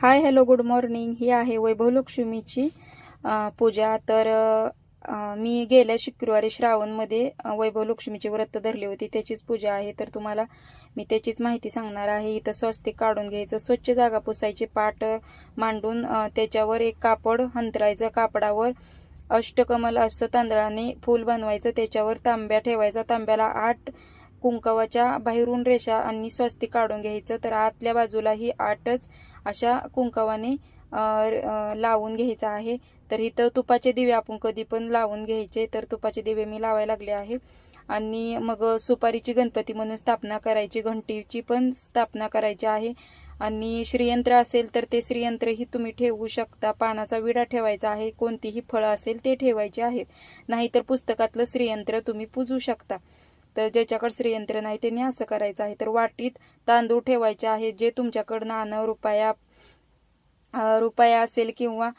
हाय hello good morning. ही आहे वैभवलक्ष्मीची पूजा. तर मी गेल्या शुक्रवारी श्रावणमध्ये वैभवलक्ष्मीचे व्रत धरले होते, त्याचीच पूजा आहे. तर तुम्हाला मी त्याचीच माहिती सांगणार आहे. इथं स्वस्तिक काढून घ्यायचं, स्वच्छ जागा पुसायची, पाट मांडून त्याच्यावर एक कापड हंतरायचं. कापडावर अष्टकमल असं तांदळाने फूल बनवायचं, त्याच्यावर तांब्या ठेवायचा. तांब्याला 8 कुंकवाच्या बाहेरून रेषा आणि स्वस्तिक काढून घ्यायचं. तर आतल्या बाजूलाही 8च अशा कुंकवाने लावून घ्यायचं आहे. तर इथं तुपाचे दिवे आपण कधी पण लावून घ्यायचे. तर तुपाचे दिवे मी लावायला लागले आहे. आणि मग सुपारीची गणपती म्हणून स्थापना करायची, घंटीची पण स्थापना करायची आहे. आणि श्रीयंत्र असेल तर ते श्रीयंत्रही तुम्ही ठेवू शकता. पानाचा विडा ठेवायचा आहे, कोणतीही फळं असेल ते ठेवायचे आहेत. नाहीतर पुस्तकातलं श्रीयंत्र तुम्ही पूजू शकता. तर ज्याच्याकडे श्रीयंत्र नाही त्यांनी असं करायचं आहे. तर वाटीत तांदूळ ठेवायचे आहेत. जे तुमच्याकडं नाणं, रुपया असेल किंवा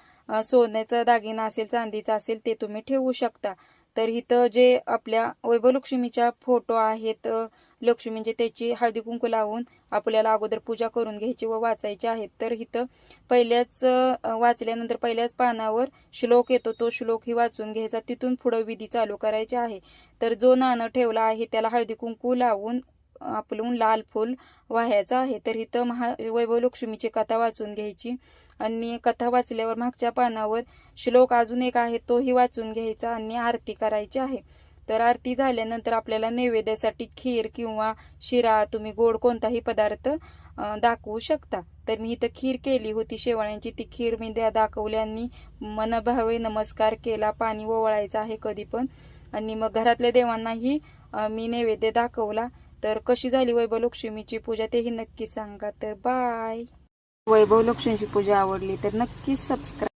सोन्याचा दागिना असेल, चांदीचा असेल, ते तुम्ही ठेवू शकता. तर इथं जे आपल्या वैभवलक्ष्मीच्या फोटो आहेत लक्ष्मीचे, त्याची हळदी कुंकू लावून आपल्याला अगोदर पूजा करून घ्यायची व वाचायची आहेत. तर इथं पहिल्याच वाचल्यानंतर पहिल्याच पानावर श्लोक येतो, तो श्लोक ही वाचून घ्यायचा. तिथून पुढे विधी चालू करायचे आहे. तर जो नाणं ठेवला आहे त्याला हळदी कुंकू लावून आपलून लाल फूल वाहायचं आहे. तर इथं वैभवलक्ष्मीची कथा वाचून घ्यायची. आणि कथा वाचल्यावर मागच्या पानावर श्लोक अजून एक आहे, तोही वाचून घ्यायचा आणि आरती करायची आहे. तर आरती झाल्यानंतर आपल्याला नैवेद्यासाठी खीर किंवा शिरा, तुम्ही गोड कोणताही पदार्थ दाखवू शकता. तर मी इथं खीर केली होती शेवाळ्यांची. ती खीर मी दाखवली आणि मनभावे नमस्कार केला. पाणी ओवाळायचं आहे कधी पण. आणि मग घरातल्या देवांनाही मी नैवेद्य दाखवला. तर कशी झाली वैभवलक्ष्मीची पूजा तेही नक्की सांगा. तर बाय. वैभवलक्ष्मीची पूजा आवडली तर नक्कीच सबस्क्राईब